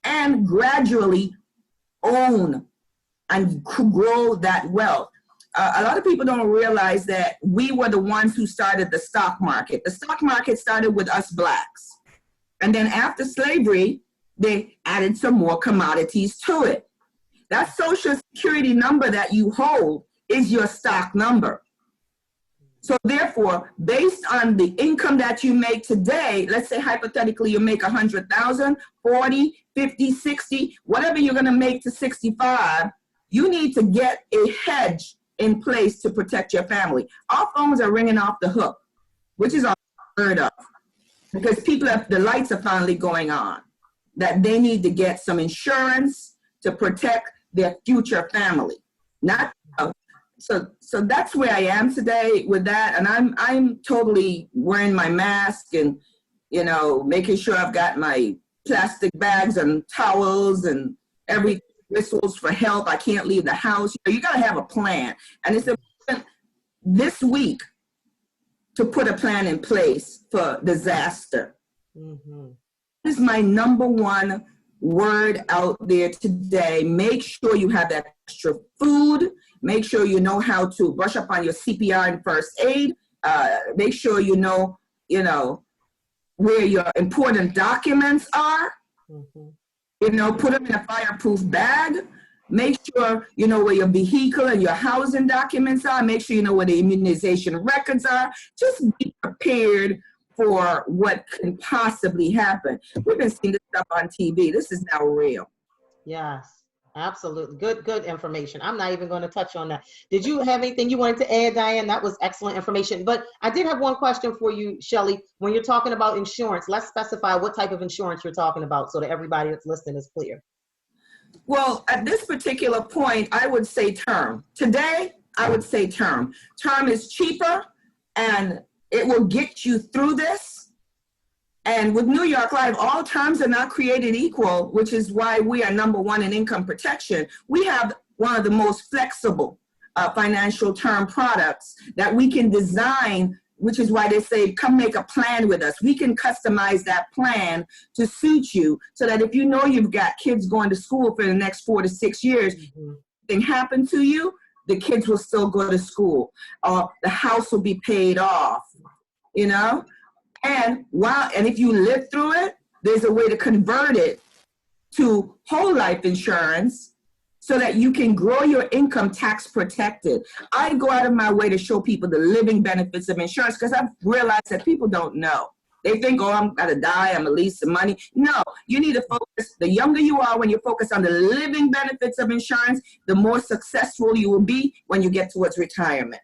and gradually own and grow that wealth. A lot of people don't realize that we were the ones who started the stock market. The stock market started with us blacks. And then after slavery, they added some more commodities to it. That social security number that you hold is your stock number. So therefore, based on the income that you make today, let's say hypothetically you make 100,000, 40, 50, 60, whatever you're gonna make to 65, you need to get a hedge in place to protect your family. Our phones are ringing off the hook, which is unheard of, because the lights are finally going on, that they need to get some insurance to protect their future family. So that's where I am today with that, and I'm totally wearing my mask and, you know, making sure I've got my plastic bags and towels and every whistles for help. I can't leave the house. You got to have a plan, and it's important this week to put a plan in place for disaster. Mm-hmm. This is my number one word out there today. Make sure you have that extra food. Make sure you know how to brush up on your CPR and first aid. Make sure you know where your important documents are. Mm-hmm. You know, put them in a fireproof bag. Make sure you know where your vehicle and your housing documents are. Make sure you know where the immunization records are. Just be prepared for what can possibly happen. We've been seeing this stuff on TV. This is now real. Yes, absolutely. Good information. I'm not even going to touch on that. Did you have anything you wanted to add, Diane? That was excellent information. But I did have one question for you, Shelly. When you're talking about insurance, let's specify what type of insurance you're talking about so that everybody that's listening is clear. Well, at this particular point, I would say term. Today, I would say term. Term is cheaper and it will get you through this. And with New York Life, all terms are not created equal, which is why we are #1 in income protection. We have one of the most flexible financial term products that we can design, which is why they say, come make a plan with us. We can customize that plan to suit you so that if you know you've got kids going to school for the next 4 to 6 years, mm-hmm. Something happened to you, the kids will still go to school, or the house will be paid off, you know? And if you live through it, there's a way to convert it to whole life insurance so that you can grow your income tax protected. I go out of my way to show people the living benefits of insurance because I've realized that people don't know. They think, oh, I'm gonna die, I'm gonna leave some money. No, you need to focus. The younger you are when you focus on the living benefits of insurance, the more successful you will be when you get towards retirement.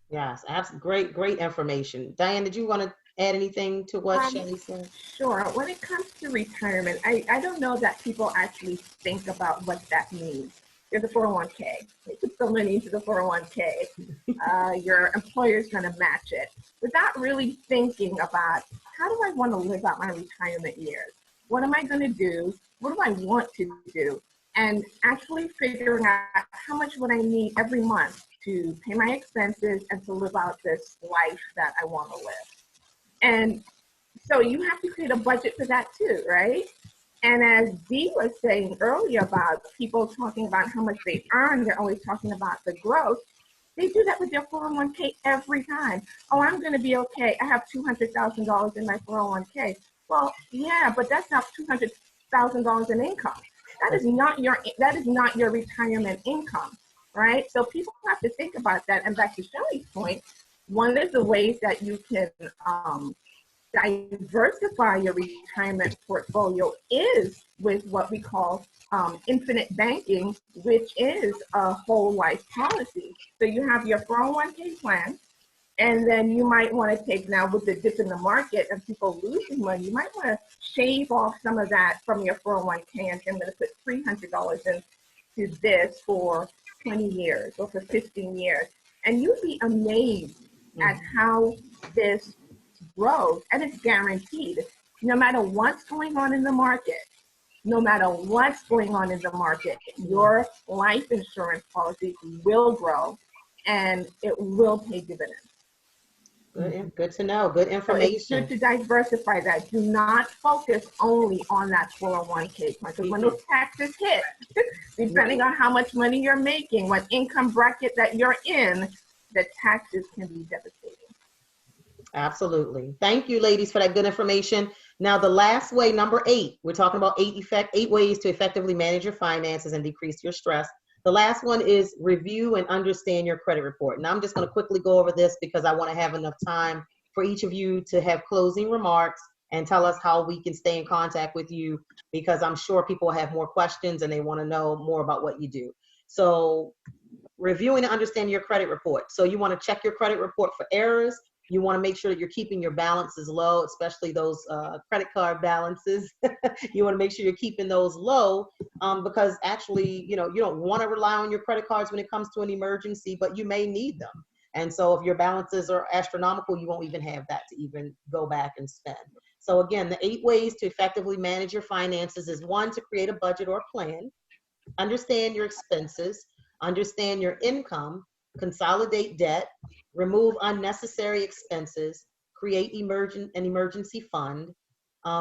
Yes, absolutely. Great information. Diane, did you want to add anything to what Shelly said? Sure. When it comes to retirement, I don't know that people actually think about what that means. There's a 401k. You put some money into the 401k. Your employer's going to match it without really thinking about, how do I want to live out my retirement years? What am I going to do? What do I want to do? And actually figuring out how much would I need every month to pay my expenses and to live out this life that I want to live. And so you have to create a budget for that too, right? And as Dee was saying earlier about people talking about how much they earn, they're always talking about the growth. They do that with their 401k every time. Oh, I'm going to be okay. I have $200,000 in my 401k. Well, yeah, but that's not $200,000 in income. That is not your retirement income, right? So people have to think about that. And back to Shelly's point, one of the ways that you can diversify your retirement portfolio is with what we call infinite banking, which is a whole life policy. So you have your 401k plan, and then you might want to take, now with the dip in the market and people losing money, you might want to shave off some of that from your 401k and say, I'm going to put $300 into this for 20 years or for 15 years. And you'd be amazed at how this grows, and it's guaranteed. No matter what's going on in the market, your life insurance policy will grow and it will pay dividends. Good to know. Good information. So it's good to diversify that. Do not focus only on that 401k plan, because when those taxes hit, depending on how much money you're making, what income bracket that you're in, the taxes can be devastating. Absolutely. Thank you, ladies, for that good information. Now, the last way, number 8, we're talking about 8 ways to effectively manage your finances and decrease your stress. The last one is review and understand your credit report. Now, I'm just going to quickly go over this because I want to have enough time for each of you to have closing remarks and tell us how we can stay in contact with you, because I'm sure people have more questions and they want to know more about what you do. So reviewing and understanding your credit report. So you want to check your credit report for errors. You want to make sure that you're keeping your balances low, especially those credit card balances. You want to make sure you're keeping those low because actually, you don't want to rely on your credit cards when it comes to an emergency, but you may need them. And so if your balances are astronomical, you won't even have that to even go back and spend. So again, the 8 ways to effectively manage your finances is 1, to create a budget or plan, understand your expenses, understand your income, consolidate debt, remove unnecessary expenses, create an emergency fund,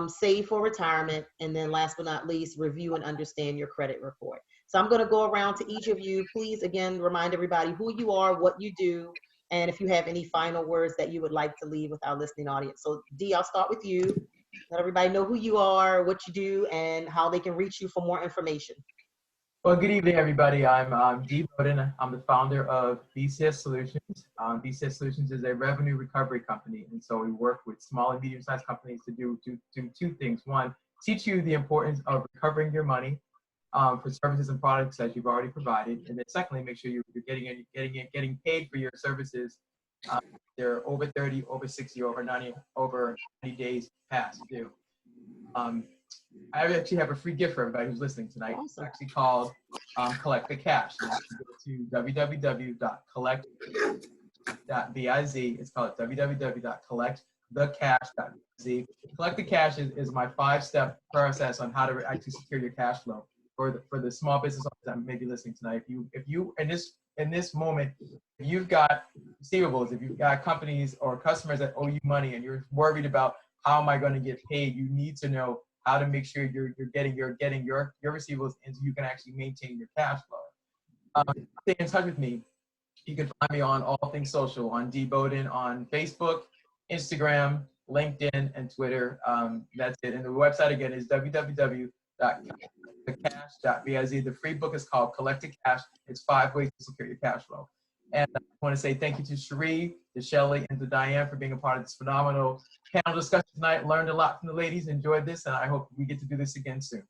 save for retirement, and then last but not least, review and understand your credit report. So I'm going to go around to each of you. Please, again, remind everybody who you are, what you do, and if you have any final words that you would like to leave with our listening audience. So Dee, I'll start with you. Let everybody know who you are, what you do, and how they can reach you for more information. Well, good evening, everybody. I'm Dee Bowden. I'm the founder of BCS Solutions. BCS Solutions is a revenue recovery company, and so we work with small and medium-sized companies to do 2 things. 1, teach you the importance of recovering your money for services and products that you've already provided, and then secondly, make sure you're getting paid for your services. They're over 30, over 60, over 90 days past due. I actually have a free gift for everybody who's listening tonight. Awesome. It's actually called Collect the Cash. You go to www.collect.biz. It's called www.collectthecash.biz. Collect the Cash is my 5-step process on how to actually secure your cash flow for the small business owners that may be listening tonight. If you in this moment, if you've got receivables, if you've got companies or customers that owe you money and you're worried about how am I going to get paid, you need to know how to make sure you're getting your receivables and so you can actually maintain your cash flow. stay in touch with me, you can find me on all things social, on Dee Bowden on Facebook, Instagram, LinkedIn, and Twitter. That's it. And the website again is www.collectthecash.biz. The free book is called Collect the Cash. It's 5 ways to secure your cash flow. And I want to say thank you to Cherie, to Shelly, and to Diane for being a part of this phenomenal panel discussion tonight. Learned a lot from the ladies, enjoyed this, and I hope we get to do this again soon.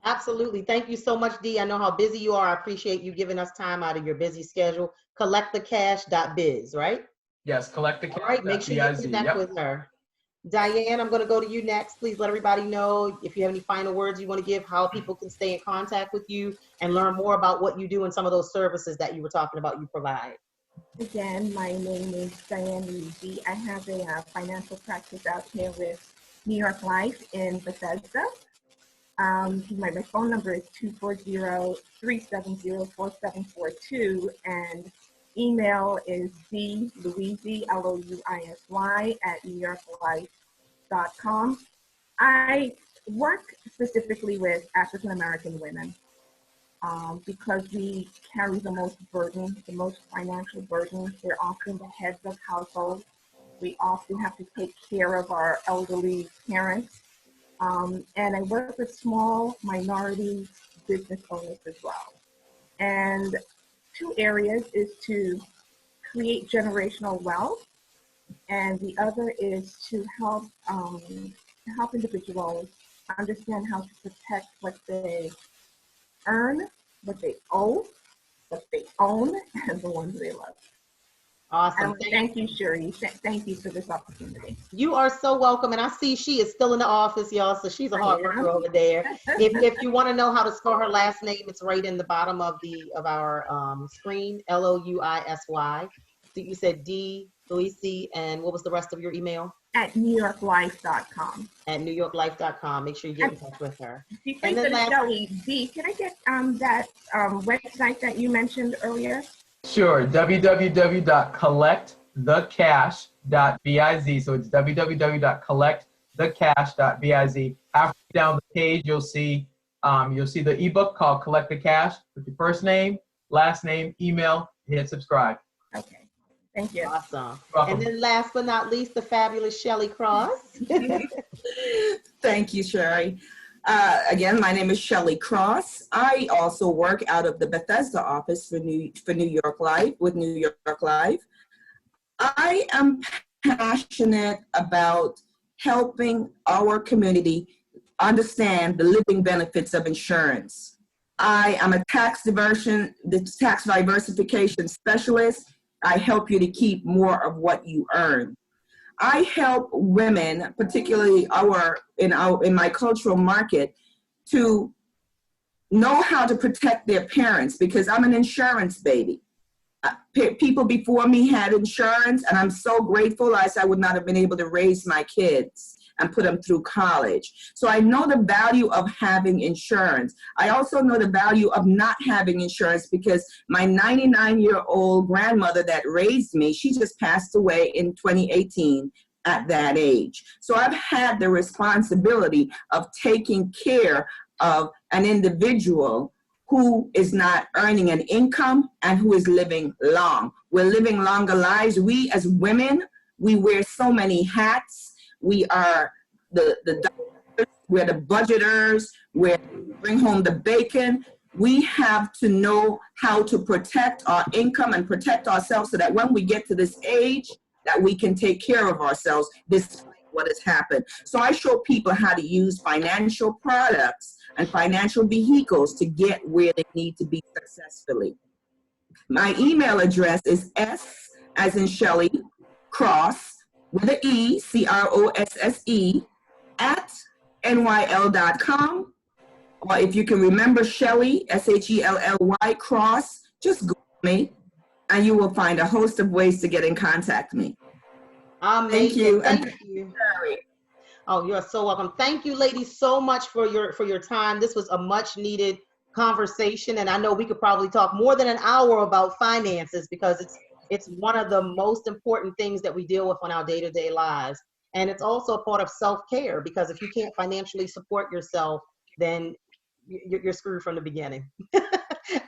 Absolutely. Thank you so much, Dee. I know how busy you are. I appreciate you giving us time out of your busy schedule. Collectthecash.biz, right? Yes, Collect the Cash. All right, make sure you connect with her. Diane, I'm going to go to you next. Please let everybody know if you have any final words you want to give, how people can stay in contact with you and learn more about what you do and some of those services that you were talking about you provide. Again, my name is Diane Louisy. I have a financial practice out here with New York Life in Bethesda. My phone number is 240-370-4742, and email is Louisy, Louisy, at newyorklife.com. I work specifically with African American women because we carry the most burden, the most financial burden. We're often the heads of households. We often have to take care of our elderly parents. And I work with small minority business owners as well. And 2 areas is to create generational wealth, and the other is to help individuals understand how to protect what they earn, what they owe, what they own, and the ones they love. Awesome. Thank you, Cherie. Thank you for this opportunity. You are so welcome. And I see she is still in the office, y'all. So she's a hard worker over there. If you want to know how to spell her last name, it's right in the bottom of our screen, Louisy. So you said Dee Louisy, and what was the rest of your email? At newyorklife.com. At newyorklife.com. Make sure you get in touch with her. And then Shelly, Dee, can I get that website that you mentioned earlier? Sure, www.collectthecash.biz. So it's www.collectthecash.biz. Halfway down the page, you'll see the ebook called Collect the Cash with your first name, last name, email, hit subscribe. Okay, thank you. Awesome. And then last but not least, the fabulous Shelly Crosse. Thank you, Sherry. Again, my name is Shelly Crosse. I also work out of the Bethesda office for New York Life, with New York Life. I am passionate about helping our community understand the living benefits of insurance. I am a tax diversification specialist. I help you to keep more of what you earn. I help women, particularly in my cultural market, to know how to protect their parents, because I'm an insurance baby. People before me had insurance, and I'm so grateful, as I would not have been able to raise my kids and put them through college. So I know the value of having insurance. I also know the value of not having insurance, because my 99-year-old grandmother that raised me, she just passed away in 2018 at that age. So I've had the responsibility of taking care of an individual who is not earning an income and who is living long. We're living longer lives. We as women, we wear so many hats. We are the doctors, we're the budgeters, we bring home the bacon. We have to know how to protect our income and protect ourselves so that when we get to this age, that we can take care of ourselves despite what has happened. So I show people how to use financial products and financial vehicles to get where they need to be successfully. My email address is S as in Shelly, Crosse, with an E, CROSSE, at NYL.com. Or if you can remember Shelly, SHELLY, Crosse, just Google me, and you will find a host of ways to get in contact with me. Amazing. Thank you. Thank you. Oh, you're so welcome. Thank you, ladies, so much for your time. This was a much needed conversation, and I know we could probably talk more than an hour about finances, because it's one of the most important things that we deal with on our day-to-day lives. And it's also a part of self-care, because if you can't financially support yourself, then you're screwed from the beginning.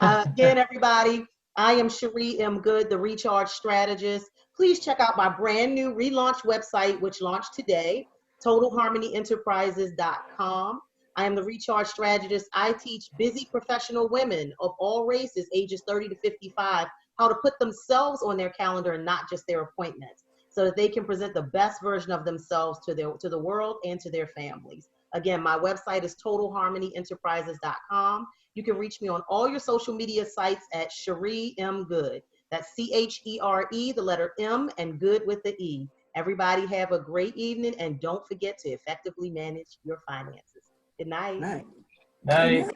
Again, everybody, I am Chere M. Goode, the Recharge Strategist. Please check out my brand new relaunched website, which launched today, TotalHarmonyEnterprises.com. I am the Recharge Strategist. I teach busy professional women of all races, ages 30 to 55, how to put themselves on their calendar and not just their appointments, so that they can present the best version of themselves to the world and to their families. Again, my website is TotalHarmonyEnterprises.com. You can reach me on all your social media sites at Chere M. Goode. That's Chere, the letter M, and Good with the E. Everybody have a great evening, and don't forget to effectively manage your finances. Good night. Night. Night.